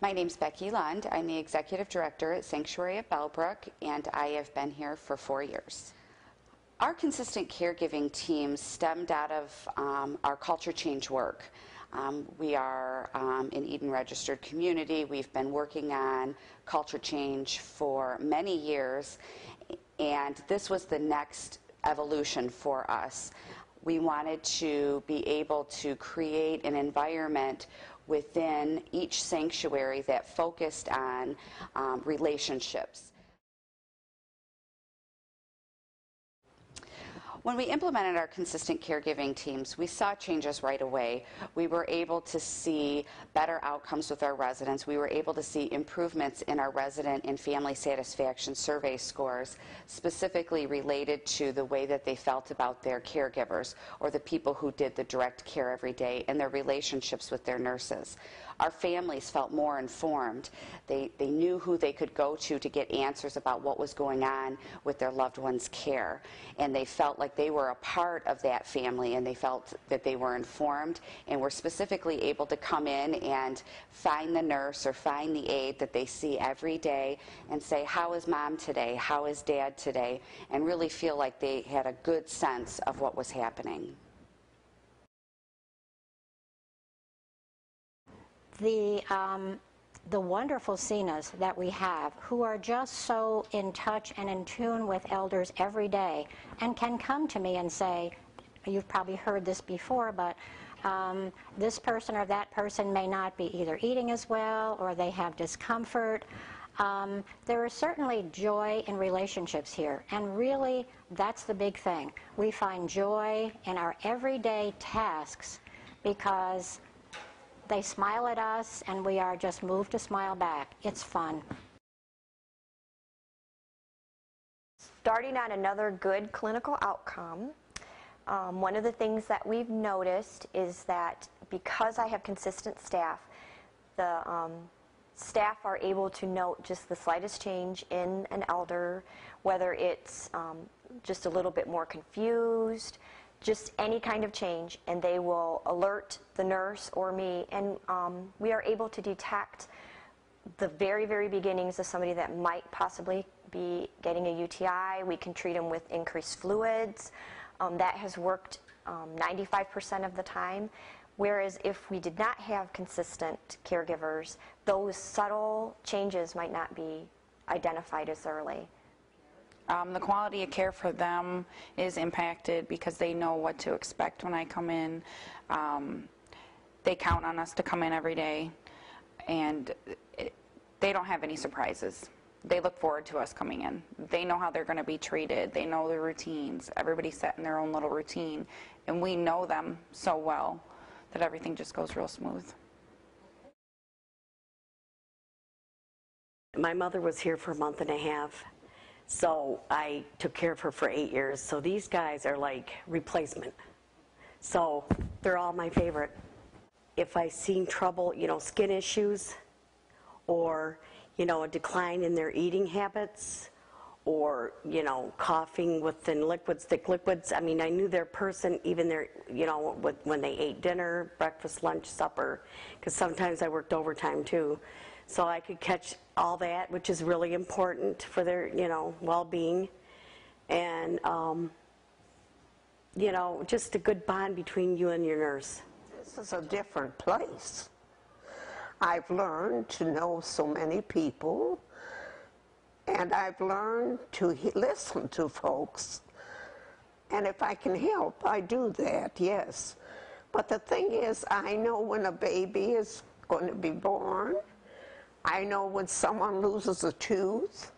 My name's Becky Lund. I'm the Executive Director at Sanctuary at Bellbrook, and I have been here for 4 years. Our consistent caregiving team stemmed out of our culture change work. We are an Eden registered community. We've been working on culture change for many years, and this was the next evolution for us. We wanted to be able to create an environment within each sanctuary that focused on relationships. When we implemented our consistent caregiving teams, we saw changes right away. We were able to see better outcomes with our residents. We were able to see improvements in our resident and family satisfaction survey scores, specifically related to the way that they felt about their caregivers or the people who did the direct care every day and their relationships with their nurses. Our families felt more informed. They knew who they could go to get answers about what was going on with their loved one's care. And they felt like they were a part of that family, and they felt that they were informed and were specifically able to come in and find the nurse or find the aide that they see every day and say, how is mom today? How is dad today? And really feel like they had a good sense of what was happening. The wonderful Sinas that we have, who are just so in touch and in tune with elders every day, and can come to me and say, you've probably heard this before, but this person or that person may not be either eating as well, or they have discomfort. There is certainly joy in relationships here, and really that's the big thing. We find joy in our everyday tasks because they smile at us, and we are just moved to smile back. It's fun. Starting on another good clinical outcome, one of the things that we've noticed is that because I have consistent staff, the staff are able to note just the slightest change in an elder, whether it's just a little bit more confused, just any kind of change, and they will alert the nurse or me, and we are able to detect the very, very beginnings of somebody that might possibly be getting a UTI. We can treat them with increased fluids. That has worked 95% of the time, whereas if we did not have consistent caregivers, those subtle changes might not be identified as early. The quality of care for them is impacted because they know what to expect when I come in. They count on us to come in every day, and they don't have any surprises. They look forward to us coming in. They know how they're going to be treated. They know the routines. Everybody's set in their own little routine, and we know them so well that everything just goes real smooth. My mother was here for a month and a half. So I took care of her for 8 years. So these guys are like replacement. So they're all my favorite. If I seen trouble, you know, skin issues, or, you know, a decline in their eating habits, or, you know, coughing within liquids, thick liquids. I mean, I knew their person, even their, you know, when they ate dinner, breakfast, lunch, supper, because sometimes I worked overtime too. So I could catch all that, which is really important for their, you know, well-being. And, you know, just a good bond between you and your nurse. This is a different place. I've learned to know so many people, and I've learned to listen to folks. And if I can help, I do that, yes. But the thing is, I know when a baby is going to be born. I know when someone loses a tooth,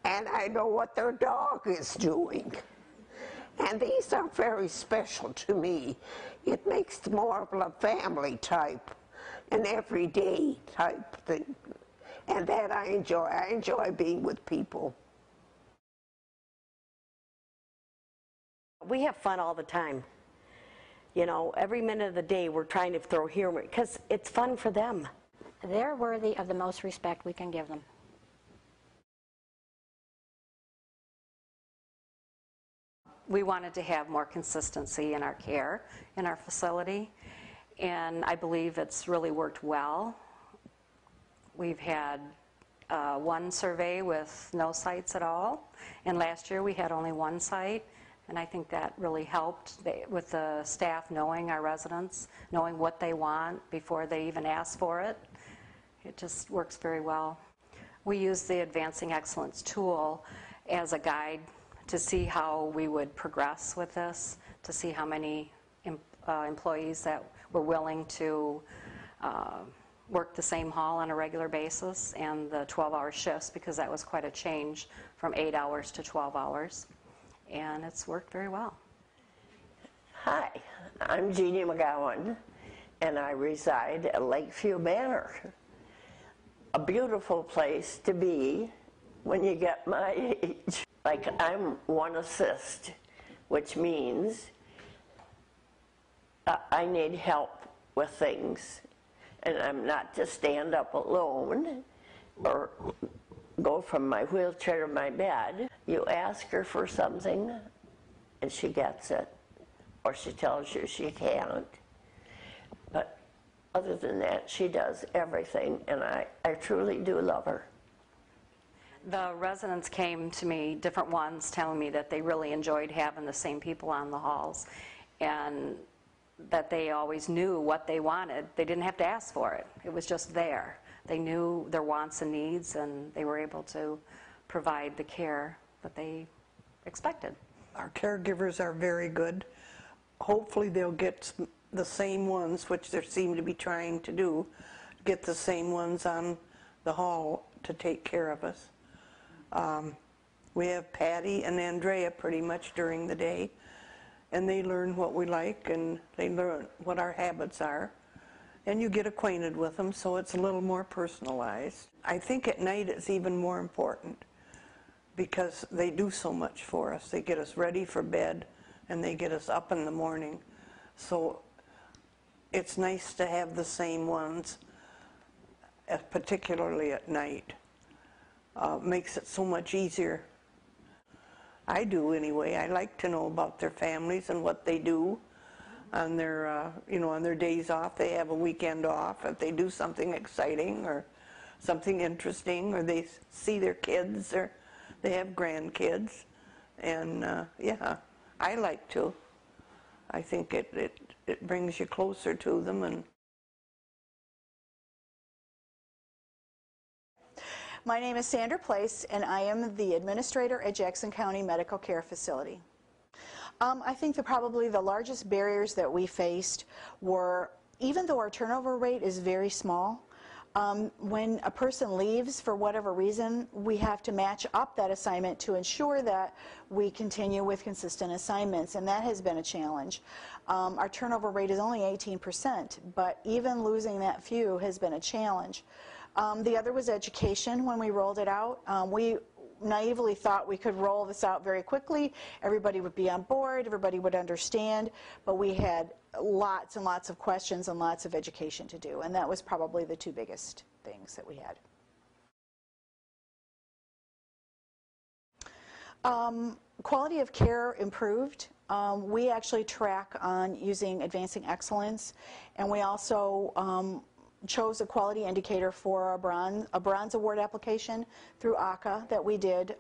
and I know what their dog is doing. And these are very special to me. It makes more of a family type, an everyday type thing. And that I enjoy. I enjoy being with people. We have fun all the time. You know, every minute of the day we're trying to throw humor, because it's fun for them. They're worthy of the most respect we can give them. We wanted to have more consistency in our care in our facility, and I believe it's really worked well. We've had one survey with no sites at all, and last year we had only one site, and I think that really helped with the staff knowing our residents, knowing what they want before they even ask for it. It just works very well. We use the Advancing Excellence tool as a guide to see how we would progress with this, to see how many employees that were willing to work the same hall on a regular basis, and the 12-hour shifts, because that was quite a change from 8 hours to 12 hours. And it's worked very well. Hi, I'm Jeannie McGowan, and I reside at Lakeview Manor. A beautiful place to be when you get my age. Like, I'm one assist, which means I need help with things, and I'm not to stand up alone or go from my wheelchair to my bed. You ask her for something and she gets it, or she tells you she can't. But other than that, she does everything, and I truly do love her. The residents came to me, different ones, telling me that they really enjoyed having the same people on the halls, and that they always knew what they wanted. They didn't have to ask for it. It was just there. They knew their wants and needs, and they were able to provide the care that they expected. Our caregivers are very good. Hopefully they'll get the same ones, which they seem to be trying to do, get the same ones on the hall to take care of us. We have Patty and Andrea pretty much during the day, and they learn what we like, and they learn what our habits are, and you get acquainted with them, so it's a little more personalized. I think at night it's even more important because they do so much for us. They get us ready for bed, and they get us up in the morning, so it's nice to have the same ones, particularly at night. Makes it so much easier. I do anyway. I like to know about their families and what they do on their, on their days off. They have a weekend off. If they do something exciting or something interesting, or they see their kids, or they have grandkids, and yeah, I like to. I think it brings you closer to them. And my name is Sandra Place, and I am the administrator at Jackson County Medical Care Facility. I think that probably the largest barriers that we faced were, even though our turnover rate is very small, when a person leaves for whatever reason, we have to match up that assignment to ensure that we continue with consistent assignments, and that has been a challenge. Our turnover rate is only 18%, but even losing that few has been a challenge. The other was education. When we rolled it out, we naively thought we could roll this out very quickly. Everybody would be on board, everybody would understand, but we had lots and lots of questions and lots of education to do, and that was probably the two biggest things that we had. Quality of care improved. We actually track on using Advancing Excellence, and we also chose a quality indicator for a bronze award application through ACA that we did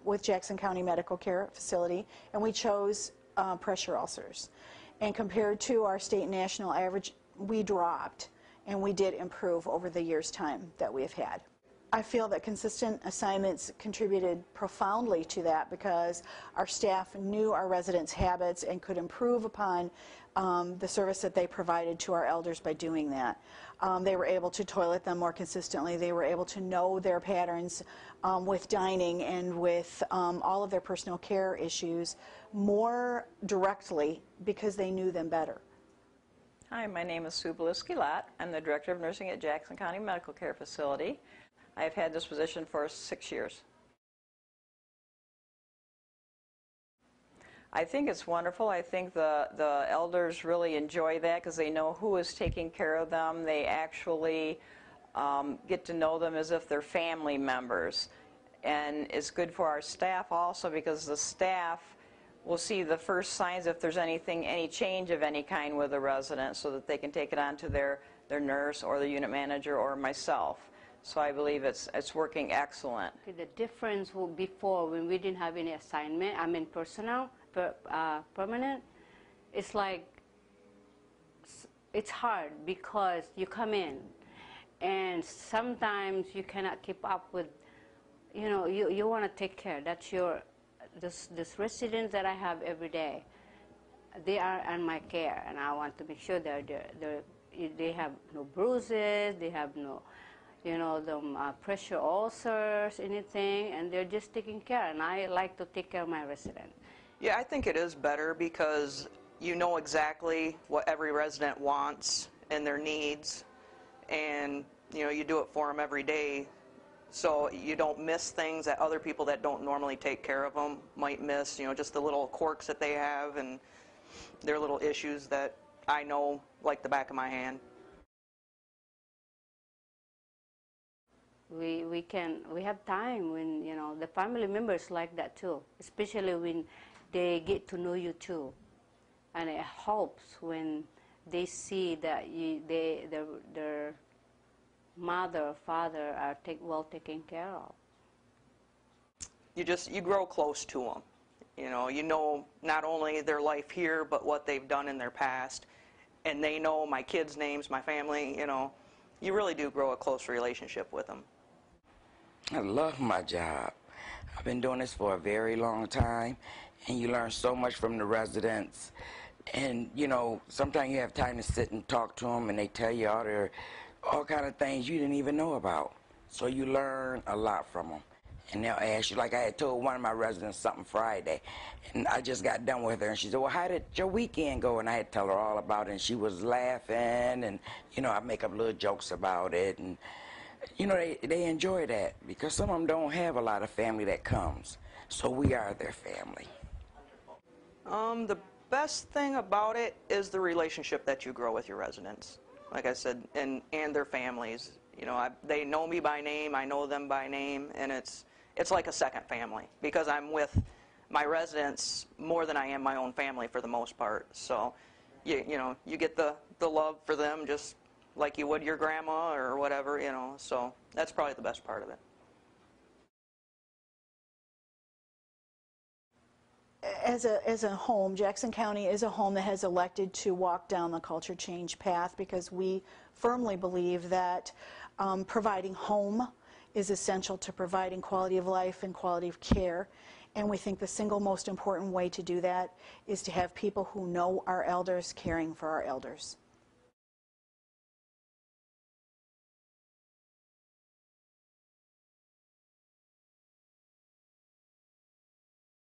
with Jackson County Medical Care Facility, and we chose pressure ulcers. And compared to our state and national average, we dropped, and we did improve over the year's time that we have had. I feel that consistent assignments contributed profoundly to that because our staff knew our residents' habits and could improve upon the service that they provided to our elders by doing that. They were able to toilet them more consistently. They were able to know their patterns with dining and with all of their personal care issues more directly because they knew them better. Hi, my name is Sue Beliski-Lott. I'm the Director of Nursing at Jackson County Medical Care Facility. I've had this position for 6 years. I think it's wonderful. I think the elders really enjoy that because they know who is taking care of them. They actually get to know them as if they're family members. And it's good for our staff also because the staff will see the first signs if there's any change of any kind with a resident so that they can take it on to their nurse or the unit manager or myself. So I believe it's working excellent. Okay, the difference before, when we didn't have any assignment, I mean personnel, permanent, it's like, it's hard because you come in and sometimes you cannot keep up with, you know, you want to take care. That's your, this residents that I have every day, they are on my care, and I want to make sure they have no bruises, they have no, you know, pressure ulcers, anything, and they're just taking care, and I like to take care of my residents. Yeah, I think it is better because you know exactly what every resident wants and their needs, and you know, you do it for them every day, so you don't miss things that other people that don't normally take care of them might miss, you know, just the little quirks that they have and their little issues that I know like the back of my hand. We have time when, you know, the family members like that too, especially when they get to know you too, and it helps when they see that their mother or father are well taken care of. You grow close to them. You know not only their life here, but what they've done in their past, and they know my kids' names, my family. You know, you really do grow a close relationship with them. I love my job. I've been doing this for a very long time, and you learn so much from the residents. And, you know, sometimes you have time to sit and talk to them, and they tell you all kind of things you didn't even know about. So you learn a lot from them. And they'll ask you, like I had told one of my residents something Friday, and I just got done with her, and she said, well, how did your weekend go? And I had to tell her all about it, and she was laughing, and, you know, I make up little jokes about it, and you know, they enjoy that because some of them don't have a lot of family that comes. So we are their family. The best thing about it is the relationship that you grow with your residents. Like I said, and their families. You know, they know me by name, I know them by name, and it's like a second family because I'm with my residents more than I am my own family for the most part. So, you know, you get the love for them just like you would your grandma or whatever, you know, so that's probably the best part of it. As a home, Jackson County is a home that has elected to walk down the culture change path because we firmly believe that providing home is essential to providing quality of life and quality of care. And we think the single most important way to do that is to have people who know our elders caring for our elders.